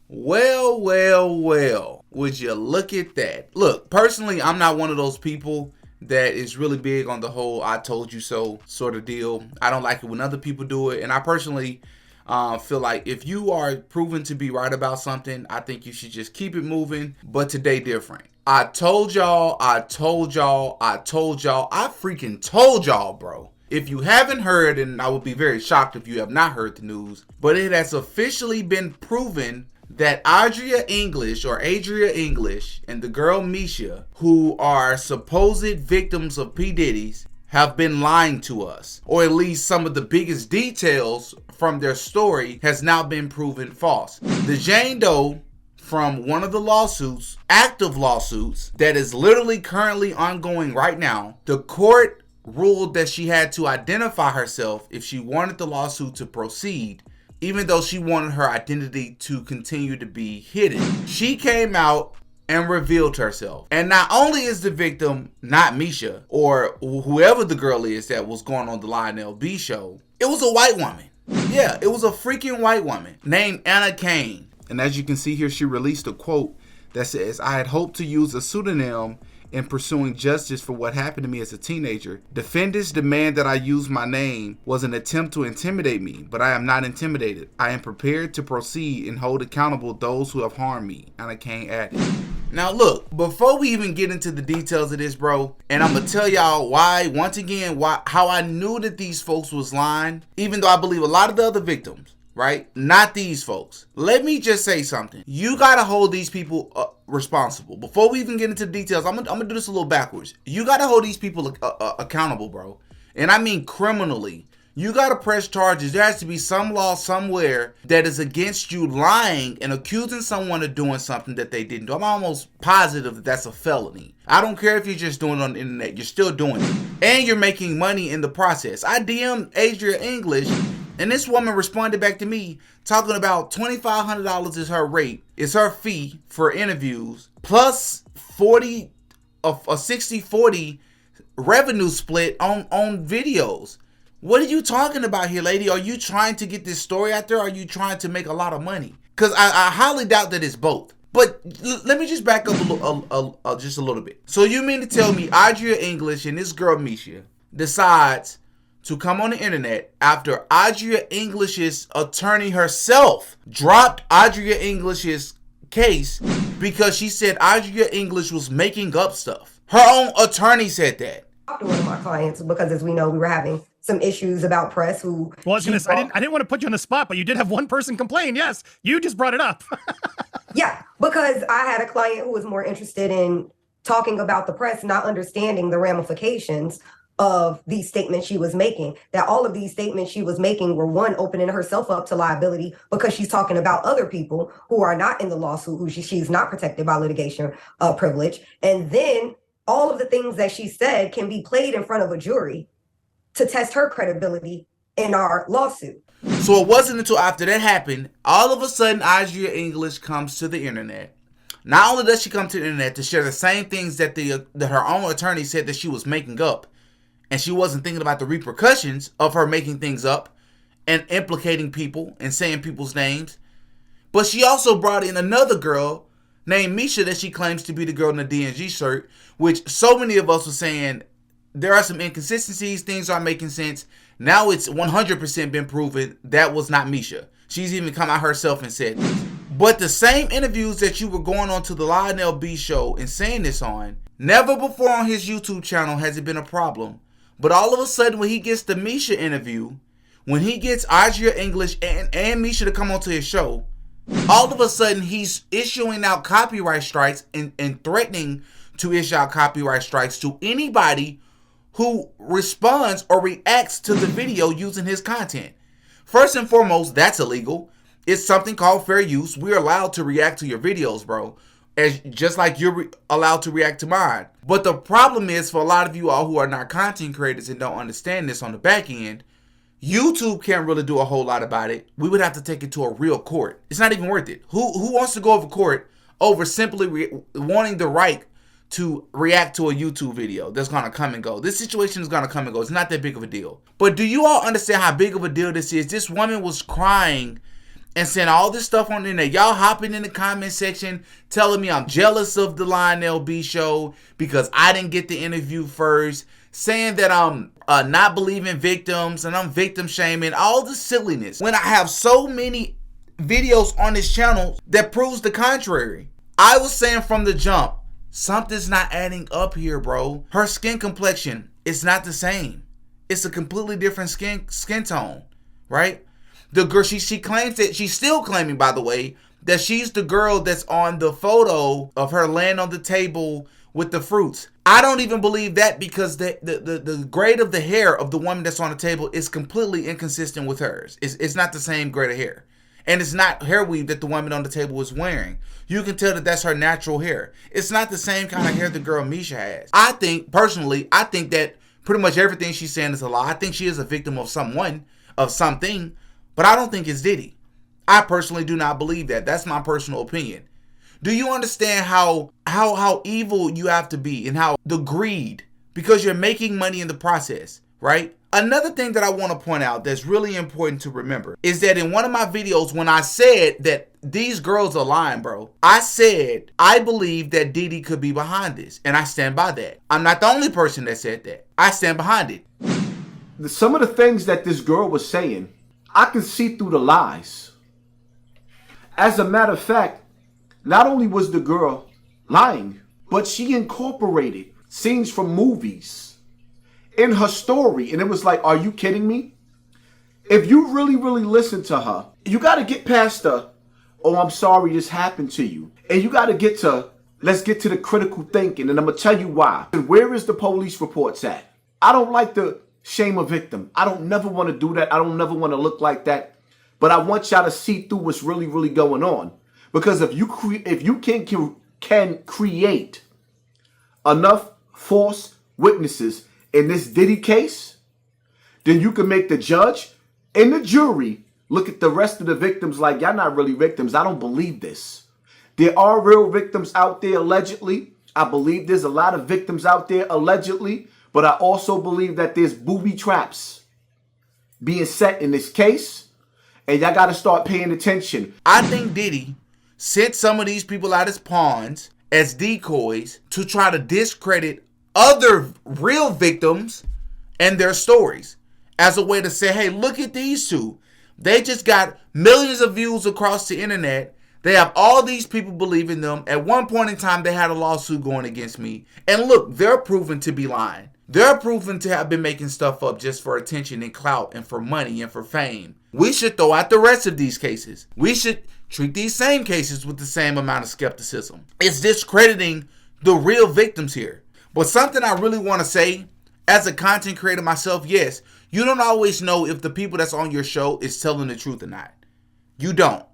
Well, well, well. Would you look at that? Look, personally, I'm not one of those people that is really big on the whole "I told you so" sort of deal. I don't like it when other people do it, and I personally feel like if you are proven to be right about something, I think you should just keep it moving. But today different. I told y'all, I told y'all, I told y'all, I freaking told y'all, bro. If you haven't heard, and I would be very shocked if you have not heard the news, but it has officially been proven that Adria English and the girl Misha, who are supposed victims of P. Diddy's, have been lying to us, or at least some of the biggest details from their story has now been proven false. The Jane Doe from one of the lawsuits, active lawsuits, that is literally currently ongoing right now, the court ruled that she had to identify herself if she wanted the lawsuit to proceed, even though she wanted her identity to continue to be hidden. She came out and revealed herself. And not only is the victim not Misha, or whoever the girl is that was going on the Lionel B show, it was a white woman. Yeah, it was a freaking white woman named Anna Kane. And as you can see here, she released a quote that says, "I had hoped to use a pseudonym in pursuing justice for what happened to me as a teenager. Defendants demand that I use my name was an attempt to intimidate me, but I am not intimidated. I am prepared to proceed and hold accountable those who have harmed me," Anna Kane added. Now look, before we even get into the details of this, bro, and I'm gonna tell y'all how I knew that these folks was lying, even though I believe a lot of the other victims, right? Not these folks. Let me just say something. You gotta hold these people responsible. Before we even get into the details, I'm gonna do this a little backwards. You gotta hold these people accountable, bro. And I mean criminally. You gotta press charges. There has to be some law somewhere that is against you lying and accusing someone of doing something that they didn't do. I'm almost positive that that's a felony. I don't care if you're just doing it on the internet. You're still doing it. And you're making money in the process. I DM'd Adria English, and this woman responded back to me talking about $2,500 is her rate, is her fee for interviews, plus 60-40 revenue split on videos. What are you talking about here, lady? Are you trying to get this story out there, or are you trying to make a lot of money? Because I highly doubt that it's both. But let me just back up just a little bit. So you mean to tell me Adria English and this girl Misha decides to come on the internet after Adria English's attorney herself dropped Adria English's case because she said Adria English was making up stuff? Her own attorney said that. To one of my clients, because as we know, we were having some issues about press who... Well, I didn't want to put you on the spot, but you did have one person complain. Yes, you just brought it up. Yeah, because I had a client who was more interested in talking about the press, not understanding the ramifications of these statements she was making, that all of these statements she was making were, one, opening herself up to liability because she's talking about other people who are not in the lawsuit, who she's not protected by litigation privilege. And then all of the things that she said can be played in front of a jury to test her credibility in our lawsuit. So it wasn't until after that happened, all of a sudden Adria English comes to the internet. Not only does she come to the internet to share the same things that her own attorney said that she was making up, and she wasn't thinking about the repercussions of her making things up and implicating people and saying people's names, but she also brought in another girl named Misha that she claims to be the girl in the DNG shirt, which so many of us were saying there are some inconsistencies, things aren't making sense. Now it's 100% been proven that was not Misha. She's even come out herself and said this. But the same interviews that you were going on to the Lionel B show and saying this on, never before on his YouTube channel has it been a problem. But all of a sudden when he gets the Misha interview, when he gets Adria English and Misha to come onto his show, all of a sudden he's issuing out copyright strikes and threatening to issue out copyright strikes to anybody who responds or reacts to the video using his content. First and foremost, that's illegal. It's something called fair use. We're allowed to react to your videos, bro, just like you're allowed to react to mine. But the problem is, for a lot of you all who are not content creators and don't understand this on the back end, YouTube can't really do a whole lot about it. We would have to take it to a real court. It's not even worth it. Who wants to go over court over simply wanting the right to react to a YouTube video that's going to come and go? This situation is going to come and go. It's not that big of a deal. But do you all understand how big of a deal this is? This woman was crying and saying all this stuff on the internet. Y'all hopping in the comment section telling me I'm jealous of the Lionel B show because I didn't get the interview first, saying that I'm not believing victims and I'm victim shaming, all the silliness, when I have so many videos on this channel that proves the contrary. I was saying from the jump, something's not adding up here, bro. Her skin complexion is not the same. It's a completely different skin tone, right? The girl, she claims that, she's still claiming, by the way, that she's the girl that's on the photo of her laying on the table with the fruits. I don't even believe that, because the grade of the hair of the woman that's on the table is completely inconsistent with hers. It's not the same grade of hair. And it's not hair weave that the woman on the table was wearing. You can tell that that's her natural hair. It's not the same kind of hair the girl Misha has. I think, personally, I think that pretty much everything she's saying is a lie. I think she is a victim of someone, of something, but I don't think it's Diddy. I personally do not believe that. That's my personal opinion. Do you understand how evil you have to be, and how the greed, because you're making money in the process, right? Another thing that I want to point out that's really important to remember is that in one of my videos, when I said that these girls are lying, bro, I said I believe that Diddy could be behind this, and I stand by that. I'm not the only person that said that. I stand behind it. Some of the things that this girl was saying, I can see through the lies. As a matter of fact, not only was the girl lying, but she incorporated scenes from movies in her story. And it was like, are you kidding me? If you really, really listen to her, you got to get past the, oh, I'm sorry this happened to you. And you got to get to, let's get to the critical thinking. And I'm going to tell you why. Where is the police reports at? I don't like to shame a victim. I don't never want to do that. I don't never want to look like that. But I want y'all to see through what's really, really going on. Because if you can create enough false witnesses in this Diddy case, then you can make the judge and the jury look at the rest of the victims like, y'all not really victims. I don't believe this. There are real victims out there, allegedly. I believe there's a lot of victims out there, allegedly. But I also believe that there's booby traps being set in this case. And y'all got to start paying attention. I think Diddy sent some of these people out as pawns, as decoys, to try to discredit other real victims and their stories, as a way to say, hey, look at these two. They just got millions of views across the internet. They have all these people believing them. At one point in time, they had a lawsuit going against me. And look, they're proven to be lying. They're proven to have been making stuff up just for attention and clout and for money and for fame. We should throw out the rest of these cases. We should treat these same cases with the same amount of skepticism. It's discrediting the real victims here. But something I really want to say, as a content creator myself, yes, you don't always know if the people that's on your show is telling the truth or not. You don't.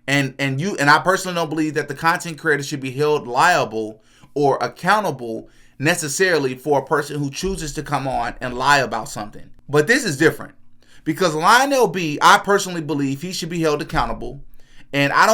And I personally don't believe that the content creator should be held liable or accountable necessarily for a person who chooses to come on and lie about something. But this is different, because Lionel B, I personally believe he should be held accountable. And I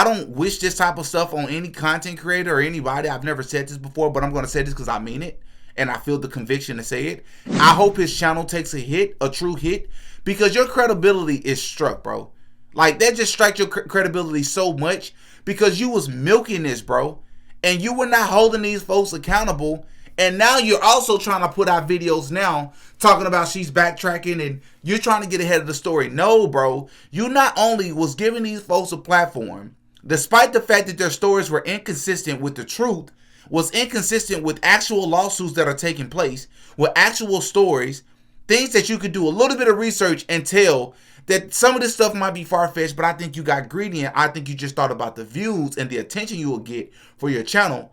don't wish this type of stuff on any content creator or anybody. I've never said this before, but I'm going to say this because I mean it. And I feel the conviction to say it. I hope his channel takes a hit, a true hit, because your credibility is struck, bro. Like, that just strikes your credibility so much, because you was milking this, bro. And you were not holding these folks accountable. And now you're also trying to put out videos now talking about she's backtracking and you're trying to get ahead of the story. No, bro. You not only was giving these folks a platform, despite the fact that their stories were inconsistent with the truth, was inconsistent with actual lawsuits that are taking place, with actual stories, things that you could do a little bit of research and tell that some of this stuff might be far-fetched, but I think you got greedy, and I think you just thought about the views and the attention you will get for your channel.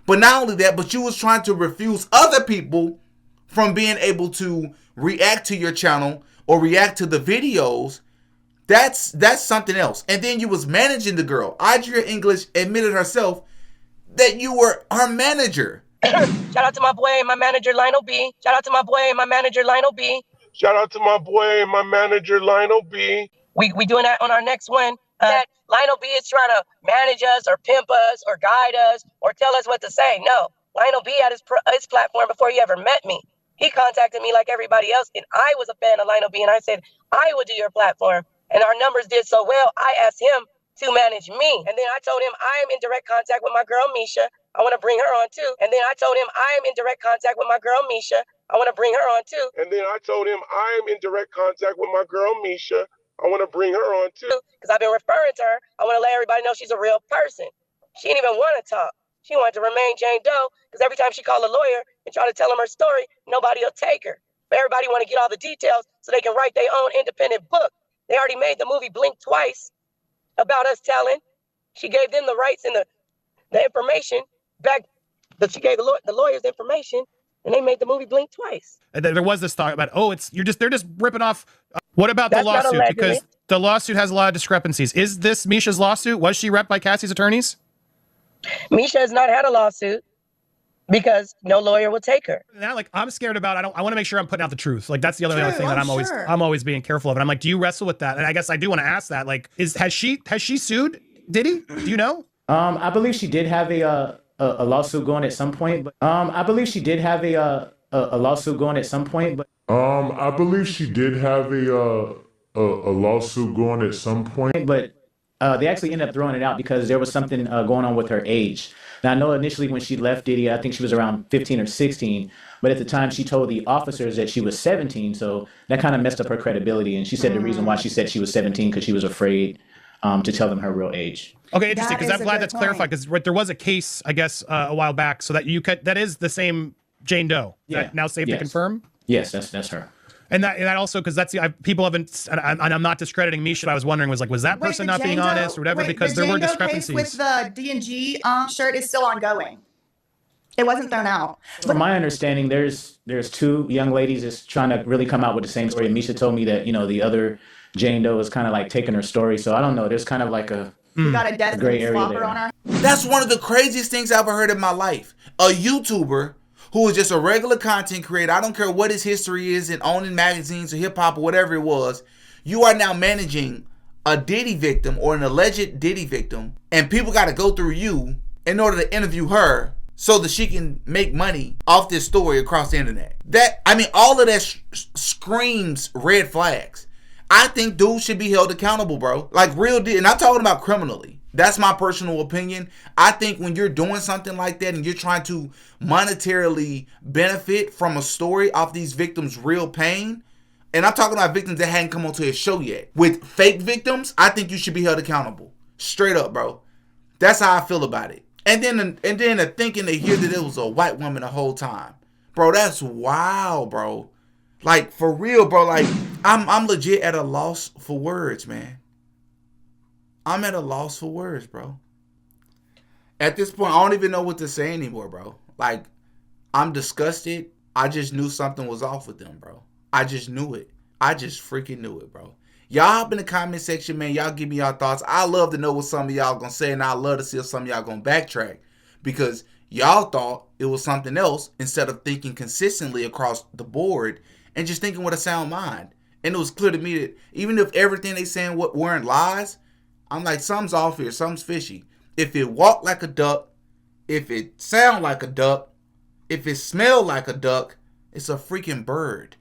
But not only that, but you was trying to refuse other people from being able to react to your channel or react to the videos. That's something else. And then you was managing the girl. Adria English admitted herself that you were her manager. Shout out to my boy and my manager, Lionel B. Shout out to my boy and my manager, Lionel B. Shout out to my boy and my manager, Lionel B. We doing that on our next one. That Lionel B is trying to manage us or pimp us or guide us or tell us what to say. No, Lionel B had his platform before he ever met me. He contacted me like everybody else, and I was a fan of Lionel B, and I said, I will do your platform. and our numbers did so well, I asked him to manage me. And then I told him I am in direct contact with my girl Misha. I want to bring her on too. And then I told him I am in direct contact with my girl Misha. I want to bring her on too. And then I told him I am in direct contact with my girl Misha. I want to bring her on too. Because I've been referring to her. I want to let everybody know she's a real person. She didn't even want to talk. She wanted to remain Jane Doe because every time she called a lawyer and try to tell him her story, nobody will take her. But everybody want to get all the details so they can write their own independent book. They already made the movie Blink Twice about us telling. She gave them the rights and the information back. That she gave the lawyers information, and they made the movie Blink Twice. And there was this thought about, oh, they're just ripping off. What about That's the not lawsuit? allegedly. Because the lawsuit has a lot of discrepancies. Is this Misha's lawsuit? Was she repped by Cassie's attorneys? Misha has not had a lawsuit because no lawyer will take her. Now, like, I'm scared about. I want to make sure I'm putting out the truth. Like, that's the other thing that Sure. I'm always being careful of. And I'm like, do you wrestle with that? And I guess I do want to ask that. Like, has she sued Diddy? Do you know? I believe she did have a lawsuit going at some point. But I believe she did have a lawsuit going at some point. But I believe she did have a lawsuit going at some point. But they actually ended up throwing it out because there was something going on with her age. Now, I know initially when she left Diddy, I think she was around 15 or 16. But at the time, she told the officers that she was 17. So that kind of messed up her credibility. And she said the reason why she said she was 17 because she was afraid to tell them her real age. Okay, interesting. Because That I'm is a glad good that's clarified. Because there was a case, I guess, a while back, so that is the same Jane Doe. Yeah. That now safe to Yes. confirm. Yes, that's her. And that also, because that's people haven't, and I'm not discrediting Misha. I was wondering, was that person not being honest or whatever? Because there were discrepancies. With the D&G shirt is still ongoing. It wasn't thrown out. From my understanding, there's two young ladies that's trying to really come out with the same story. And Misha told me that the other Jane Doe is kind of like taking her story. So I don't know. There's kind of like We got a Destiny gray area Swapper there. on our. That's one of the craziest things I've ever heard in my life. A YouTuber who is just a regular content creator, I don't care what his history is in owning magazines or hip-hop or whatever it was, you are now managing a Diddy victim or an alleged Diddy victim, and people got to go through you in order to interview her so that she can make money off this story across the internet. All of that screams red flags. I think dudes should be held accountable, bro. Like real deal. And I'm talking about criminally. That's my personal opinion. I think when you're doing something like that and you're trying to monetarily benefit from a story off these victims' real pain, and I'm talking about victims that hadn't come onto his show yet. With fake victims, I think you should be held accountable. Straight up, bro. That's how I feel about it. And then the thinking to hear that it was a white woman the whole time. Bro, that's wild, bro. Like, for real, bro. Like, I'm legit at a loss for words, man. I'm at a loss for words, bro. At this point, I don't even know what to say anymore, bro. Like, I'm disgusted. I just knew something was off with them, bro. I just knew it. I just freaking knew it, bro. Y'all up in the comment section, man. Y'all give me y'all thoughts. I love to know what some of y'all gonna say, and I love to see if some of y'all gonna backtrack. Because y'all thought it was something else instead of thinking consistently across the board and just thinking with a sound mind. And it was clear to me that even if everything they saying weren't lies, I'm like, something's off here. Something's fishy. If it walked like a duck, if it sound like a duck, if it smell like a duck, it's a freaking bird.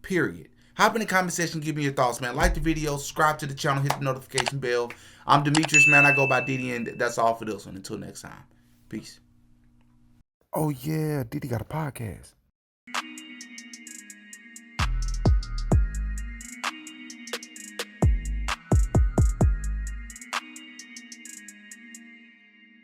Period. Hop in the comment section, give me your thoughts, man. Like the video, subscribe to the channel, hit the notification bell. I'm Demetrius, man. I go by Diddy, and that's all for this one. Until next time. Peace. Oh, yeah. Diddy got a podcast.